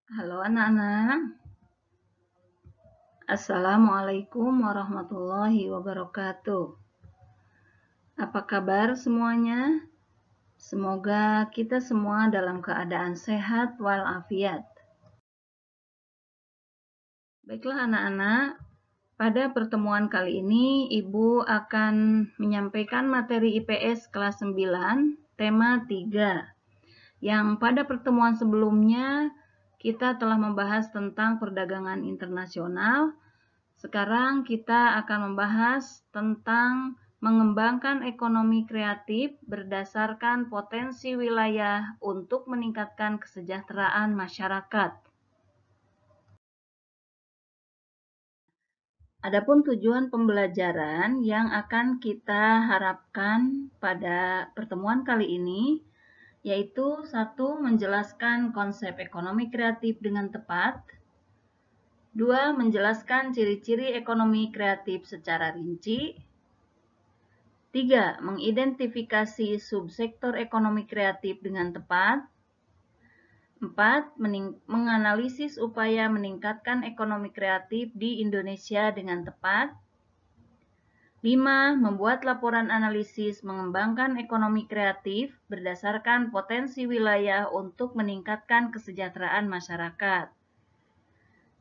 Halo anak-anak, Assalamualaikum warahmatullahi wabarakatuh. Apa kabar semuanya? Semoga kita semua dalam keadaan sehat walafiat. Baiklah anak-anak, pada pertemuan kali ini Ibu akan menyampaikan materi IPS kelas 9, tema 3. Yang pada pertemuan sebelumnya kita telah membahas tentang perdagangan internasional. Sekarang kita akan membahas tentang mengembangkan ekonomi kreatif berdasarkan potensi wilayah untuk meningkatkan kesejahteraan masyarakat. Adapun tujuan pembelajaran yang akan kita harapkan pada pertemuan kali ini yaitu 1. Menjelaskan konsep ekonomi kreatif dengan tepat. 2. Menjelaskan ciri-ciri ekonomi kreatif secara rinci. 3. Mengidentifikasi subsektor ekonomi kreatif dengan tepat. 4. Menganalisis upaya meningkatkan ekonomi kreatif di Indonesia dengan tepat. 5. Membuat laporan analisis mengembangkan ekonomi kreatif berdasarkan potensi wilayah untuk meningkatkan kesejahteraan masyarakat.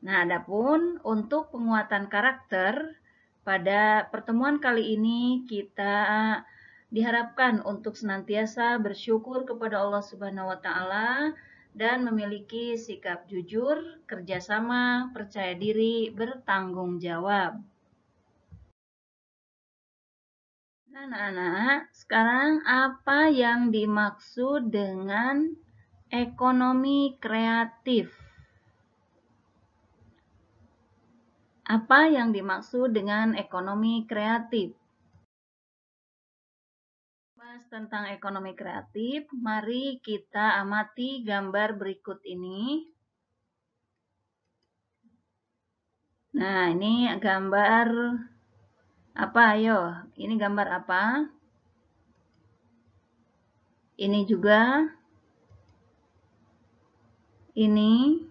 Nah, adapun untuk penguatan karakter, pada pertemuan kali ini kita diharapkan untuk senantiasa bersyukur kepada Allah Subhanahu wa Ta'ala dan memiliki sikap jujur, kerjasama, percaya diri, bertanggung jawab. Nah, anak-anak, sekarang apa yang dimaksud dengan ekonomi kreatif? Apa yang dimaksud dengan ekonomi kreatif? Bahas tentang ekonomi kreatif, mari kita amati gambar berikut ini. Nah, ini gambar apa? Ayo, ini gambar apa? Ini juga. Ini.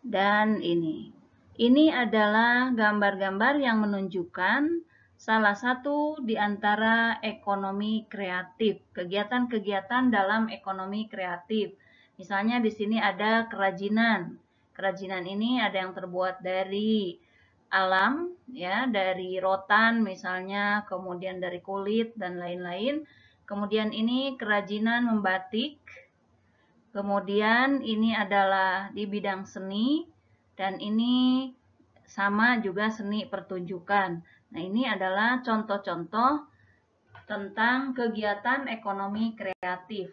Dan ini. Ini adalah gambar-gambar yang menunjukkan salah satu di antara ekonomi kreatif, kegiatan-kegiatan dalam ekonomi kreatif. Misalnya di sini ada kerajinan. Kerajinan ini ada yang terbuat dari alam, ya, dari rotan misalnya, kemudian dari kulit dan lain-lain. Kemudian ini kerajinan membatik. Kemudian ini adalah di bidang seni dan ini sama juga seni pertunjukan. Nah, ini adalah contoh-contoh tentang kegiatan ekonomi kreatif.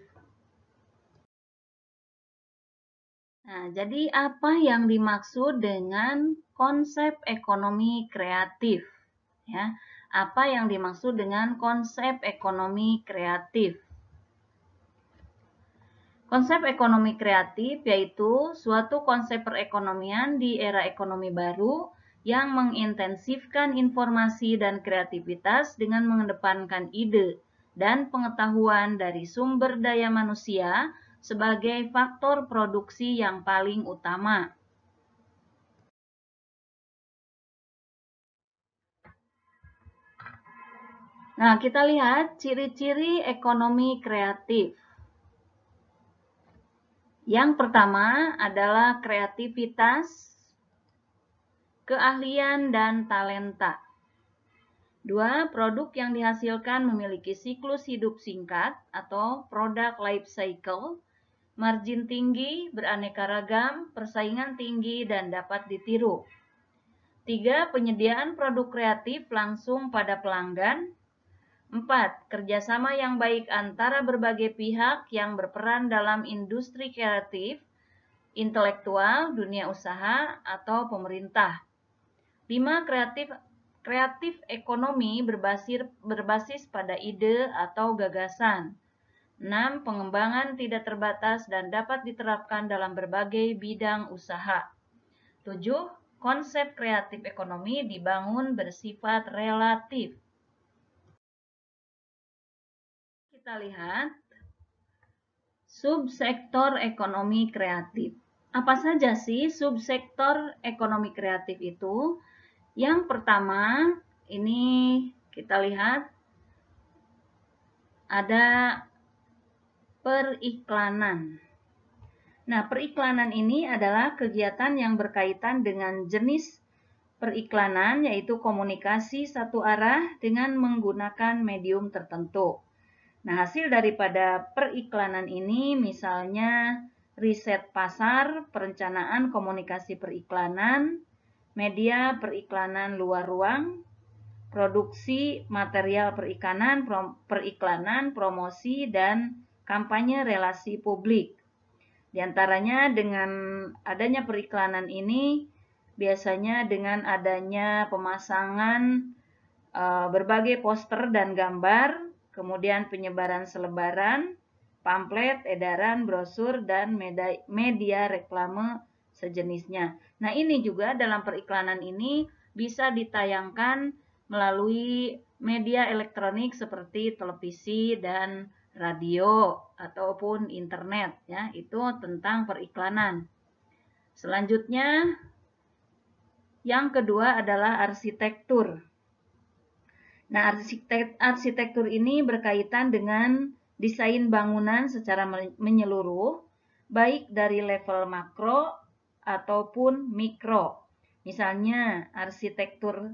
Nah, jadi apa yang dimaksud dengan konsep ekonomi kreatif? Ya, apa yang dimaksud dengan konsep ekonomi kreatif? Konsep ekonomi kreatif yaitu suatu konsep perekonomian di era ekonomi baru yang mengintensifkan informasi dan kreativitas dengan mengedepankan ide dan pengetahuan dari sumber daya manusia sebagai faktor produksi yang paling utama. Nah, kita lihat ciri-ciri ekonomi kreatif. Yang pertama adalah kreativitas, keahlian, dan talenta. 2. Produk yang dihasilkan memiliki siklus hidup singkat atau product life cycle, margin tinggi, beraneka ragam, persaingan tinggi, dan dapat ditiru. 3. Penyediaan produk kreatif langsung pada pelanggan. 4. Kerjasama yang baik antara berbagai pihak yang berperan dalam industri kreatif, intelektual, dunia usaha, atau pemerintah. 5. Kreatif ekonomi berbasis pada ide atau gagasan. 6. Pengembangan tidak terbatas dan dapat diterapkan dalam berbagai bidang usaha. 7. Konsep kreatif ekonomi dibangun bersifat relatif. Kita lihat subsektor ekonomi kreatif. Apa saja sih subsektor ekonomi kreatif itu? Yang pertama, ini kita lihat ada periklanan. Nah, periklanan ini adalah kegiatan yang berkaitan dengan jenis periklanan, yaitu komunikasi satu arah dengan menggunakan medium tertentu. Nah, hasil daripada periklanan ini misalnya riset pasar, perencanaan komunikasi periklanan, media periklanan luar ruang, produksi material periklanan, promosi, dan kampanye relasi publik. Di antaranya dengan adanya periklanan ini, biasanya dengan adanya pemasangan berbagai poster dan gambar, kemudian penyebaran selebaran, pamflet, edaran, brosur, dan media reklame sejenisnya. Nah, ini juga dalam periklanan ini bisa ditayangkan melalui media elektronik seperti televisi dan radio ataupun internet, ya. Itu tentang periklanan. Selanjutnya, yang kedua adalah arsitektur. Nah, arsitektur ini berkaitan dengan desain bangunan secara menyeluruh, baik dari level makro ataupun mikro. Misalnya, arsitektur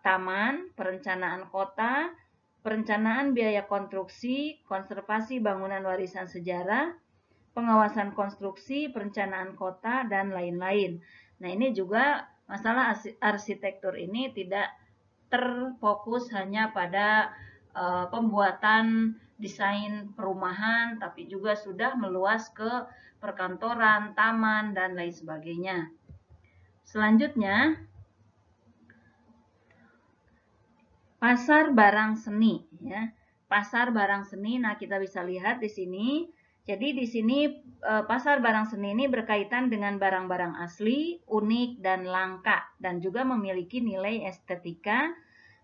taman, perencanaan kota, perencanaan biaya konstruksi, konservasi bangunan warisan sejarah, pengawasan konstruksi, perencanaan kota, dan lain-lain. Nah, ini juga masalah arsitektur ini tidak terfokus hanya pada pembuatan desain perumahan, tapi juga sudah meluas ke perkantoran, taman, dan lain sebagainya. Selanjutnya, pasar barang seni, ya. Pasar barang seni, nah kita bisa lihat di sini. Jadi di sini pasar barang seni ini berkaitan dengan barang-barang asli, unik, dan langka, dan juga memiliki nilai estetika,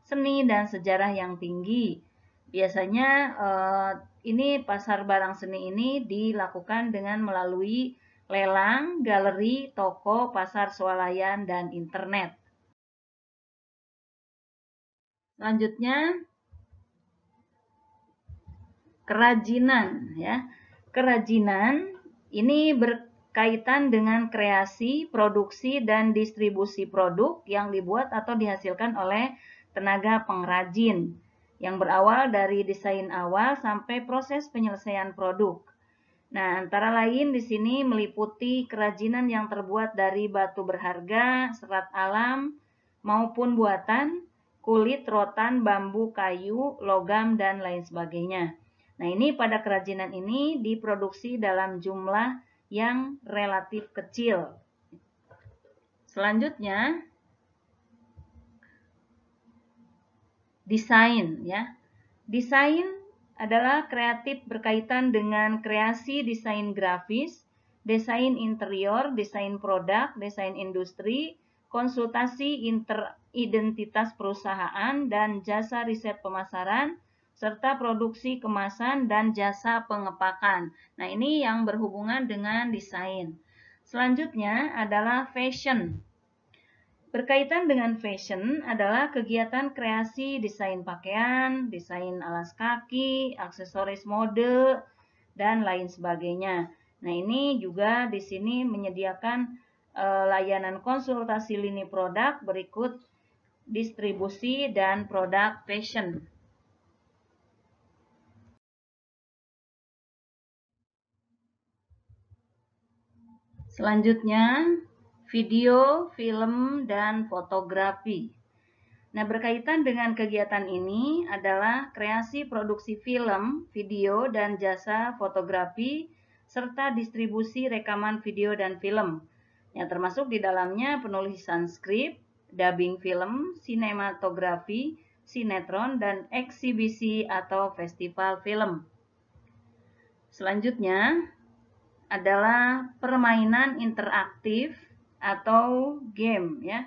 seni, dan sejarah yang tinggi. Biasanya ini pasar barang seni ini dilakukan dengan melalui lelang, galeri, toko, pasar swalayan, dan internet. Selanjutnya, kerajinan, ya. Kerajinan ini berkaitan dengan kreasi, produksi, dan distribusi produk yang dibuat atau dihasilkan oleh tenaga pengrajin yang berawal dari desain awal sampai proses penyelesaian produk. Nah, antara lain di sini meliputi kerajinan yang terbuat dari batu berharga, serat alam, maupun buatan, kulit, rotan, bambu, kayu, logam, dan lain sebagainya. Nah, ini pada kerajinan ini diproduksi dalam jumlah yang relatif kecil. Selanjutnya, desain, ya. Desain adalah kreatif berkaitan dengan kreasi desain grafis, desain interior, desain produk, desain industri, konsultasi identitas perusahaan, dan jasa riset pemasaran, serta produksi kemasan dan jasa pengepakan. Nah, ini yang berhubungan dengan desain. Selanjutnya adalah fashion. Berkaitan dengan fashion adalah kegiatan kreasi desain pakaian, desain alas kaki, aksesoris mode, dan lain sebagainya. Nah, ini juga di sini menyediakan layanan konsultasi lini produk berikut distribusi dan produk fashion. Selanjutnya, video, film, dan fotografi. Nah, berkaitan dengan kegiatan ini adalah kreasi produksi film, video, dan jasa fotografi, serta distribusi rekaman video dan film. Yang termasuk di dalamnya penulisan skrip, dubbing film, sinematografi, sinetron, dan eksibisi atau festival film. Selanjutnya adalah permainan interaktif atau game, ya.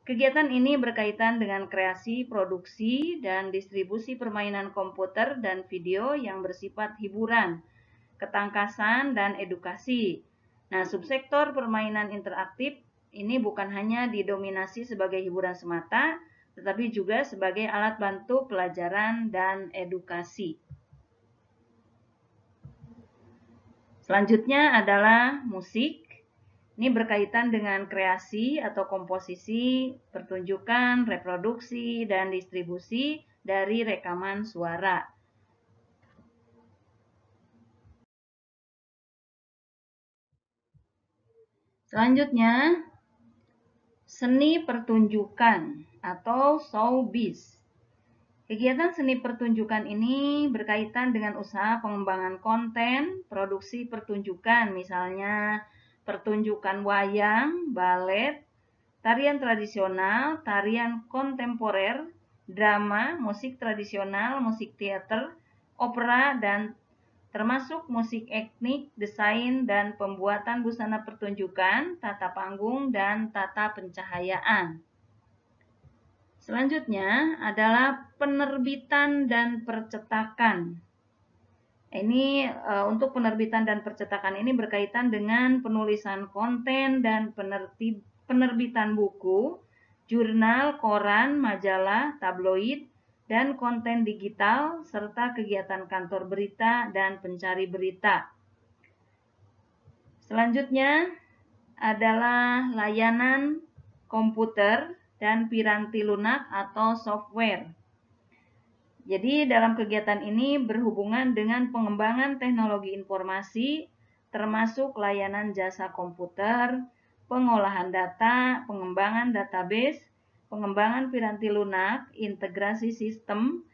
Kegiatan ini berkaitan dengan kreasi, produksi, dan distribusi permainan komputer dan video yang bersifat hiburan, ketangkasan, dan edukasi. Nah, subsektor permainan interaktif ini bukan hanya didominasi sebagai hiburan semata, tetapi juga sebagai alat bantu pelajaran dan edukasi. Selanjutnya adalah musik. Ini berkaitan dengan kreasi atau komposisi, pertunjukan, reproduksi, dan distribusi dari rekaman suara. Selanjutnya, seni pertunjukan atau showbiz. Kegiatan seni pertunjukan ini berkaitan dengan usaha pengembangan konten, produksi pertunjukan, misalnya pertunjukan wayang, balet, tarian tradisional, tarian kontemporer, drama, musik tradisional, musik teater, opera, dan termasuk musik etnik, desain, dan pembuatan busana pertunjukan, tata panggung, dan tata pencahayaan. Selanjutnya adalah penerbitan dan percetakan. Ini untuk penerbitan dan percetakan ini berkaitan dengan penulisan konten dan penerbitan buku, jurnal, koran, majalah, tabloid, dan konten digital, serta kegiatan kantor berita dan pencari berita. Selanjutnya adalah layanan komputer dan piranti lunak atau software. Jadi dalam kegiatan ini berhubungan dengan pengembangan teknologi informasi, termasuk layanan jasa komputer, pengolahan data, pengembangan database, pengembangan piranti lunak, integrasi sistem,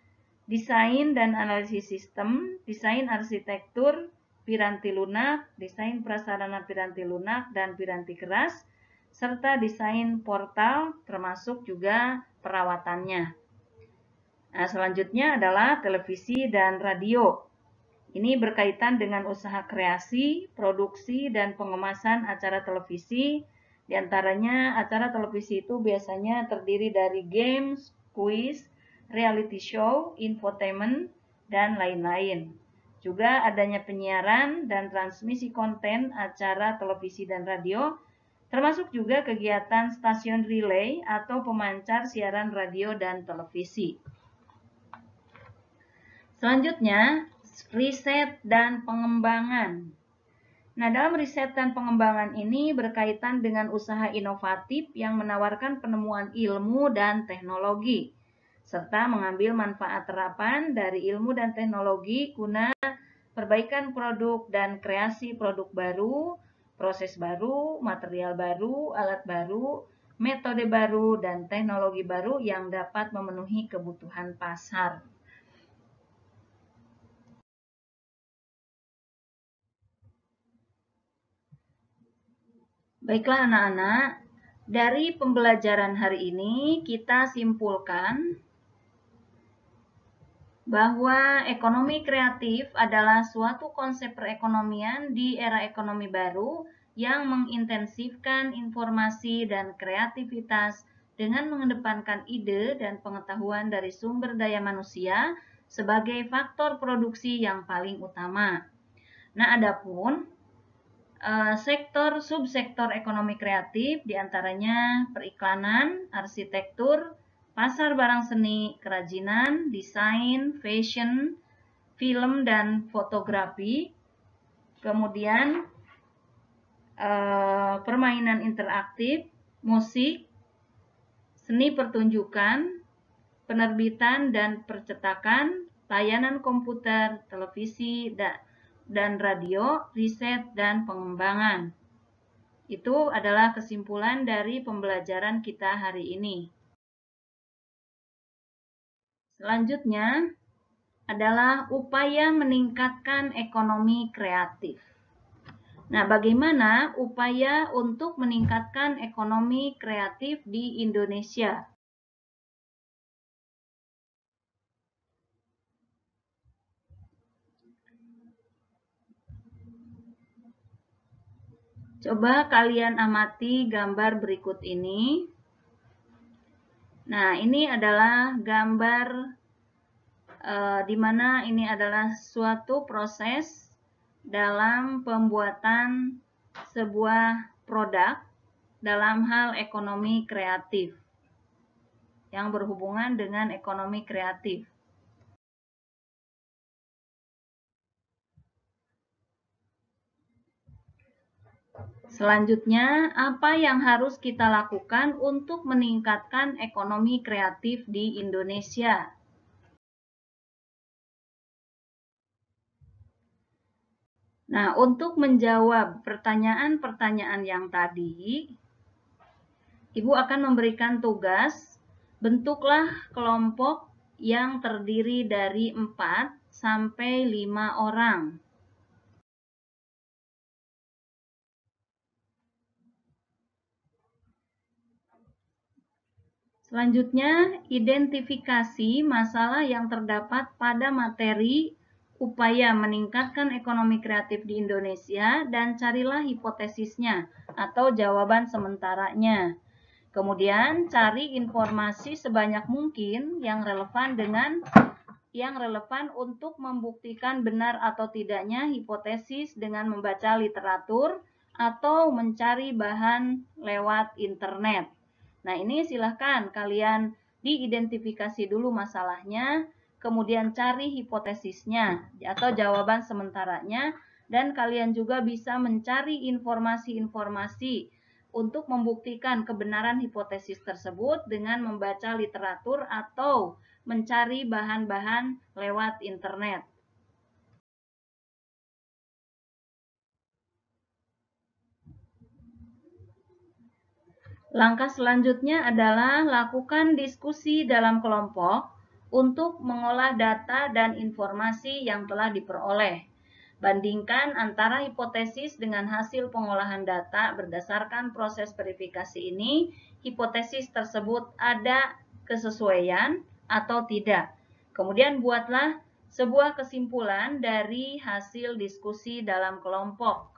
desain dan analisis sistem, desain arsitektur piranti lunak, desain prasarana piranti lunak dan piranti keras, serta desain portal termasuk juga perawatannya. Nah, selanjutnya adalah televisi dan radio. Ini berkaitan dengan usaha kreasi, produksi, dan pengemasan acara televisi. Di antaranya acara televisi itu biasanya terdiri dari games, kuis, reality show, infotainment, dan lain-lain. Juga adanya penyiaran dan transmisi konten acara televisi dan radio, termasuk juga kegiatan stasiun relay atau pemancar siaran radio dan televisi. Selanjutnya, riset dan pengembangan. Nah, dalam riset dan pengembangan ini berkaitan dengan usaha inovatif yang menawarkan penemuan ilmu dan teknologi, serta mengambil manfaat terapan dari ilmu dan teknologi guna perbaikan produk dan kreasi produk baru, proses baru, material baru, alat baru, metode baru, dan teknologi baru yang dapat memenuhi kebutuhan pasar. Baiklah anak-anak, dari pembelajaran hari ini kita simpulkan bahwa ekonomi kreatif adalah suatu konsep perekonomian di era ekonomi baru yang mengintensifkan informasi dan kreativitas dengan mengedepankan ide dan pengetahuan dari sumber daya manusia sebagai faktor produksi yang paling utama. Nah, adapun subsektor ekonomi kreatif diantaranya periklanan, arsitektur, pasar barang seni, kerajinan, desain, fashion, film dan fotografi, kemudian permainan interaktif, musik, seni pertunjukan, penerbitan dan percetakan, layanan komputer, televisi, dan radio, riset, dan pengembangan. Itu adalah kesimpulan dari pembelajaran kita hari ini. Selanjutnya adalah upaya meningkatkan ekonomi kreatif. Nah, bagaimana upaya untuk meningkatkan ekonomi kreatif di Indonesia? Coba kalian amati gambar berikut ini. Nah, ini adalah gambar di mana ini adalah suatu proses dalam pembuatan sebuah produk dalam hal ekonomi kreatif yang berhubungan dengan ekonomi kreatif. Selanjutnya, apa yang harus kita lakukan untuk meningkatkan ekonomi kreatif di Indonesia? Nah, untuk menjawab pertanyaan-pertanyaan yang tadi, Ibu akan memberikan tugas, bentuklah kelompok yang terdiri dari 4 sampai 5 orang. Selanjutnya, identifikasi masalah yang terdapat pada materi upaya meningkatkan ekonomi kreatif di Indonesia dan carilah hipotesisnya atau jawaban sementaranya. Kemudian, cari informasi sebanyak mungkin yang relevan untuk membuktikan benar atau tidaknya hipotesis dengan membaca literatur atau mencari bahan lewat internet. Nah, ini silahkan kalian diidentifikasi dulu masalahnya, kemudian cari hipotesisnya atau jawaban sementaranya, dan kalian juga bisa mencari informasi-informasi untuk membuktikan kebenaran hipotesis tersebut dengan membaca literatur atau mencari bahan-bahan lewat internet. Langkah selanjutnya adalah lakukan diskusi dalam kelompok untuk mengolah data dan informasi yang telah diperoleh. Bandingkan antara hipotesis dengan hasil pengolahan data berdasarkan proses verifikasi ini, hipotesis tersebut ada kesesuaian atau tidak. Kemudian buatlah sebuah kesimpulan dari hasil diskusi dalam kelompok.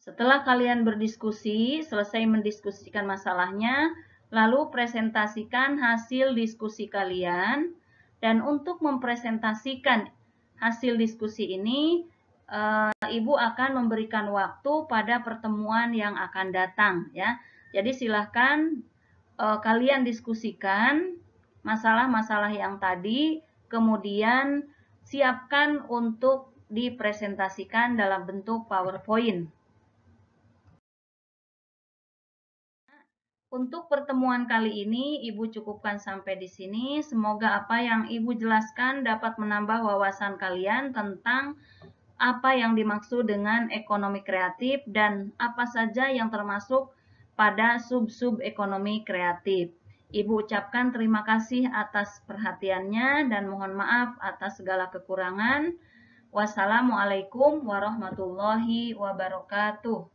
Setelah kalian berdiskusi, selesai mendiskusikan masalahnya, lalu presentasikan hasil diskusi kalian. Dan untuk mempresentasikan hasil diskusi ini, Ibu akan memberikan waktu pada pertemuan yang akan datang, ya. Jadi silahkan kalian diskusikan masalah-masalah yang tadi, kemudian siapkan untuk dipresentasikan dalam bentuk PowerPoint. Untuk pertemuan kali ini, Ibu cukupkan sampai di sini. Semoga apa yang Ibu jelaskan dapat menambah wawasan kalian tentang apa yang dimaksud dengan ekonomi kreatif dan apa saja yang termasuk pada sub-sub ekonomi kreatif. Ibu ucapkan terima kasih atas perhatiannya dan mohon maaf atas segala kekurangan. Wassalamualaikum warahmatullahi wabarakatuh.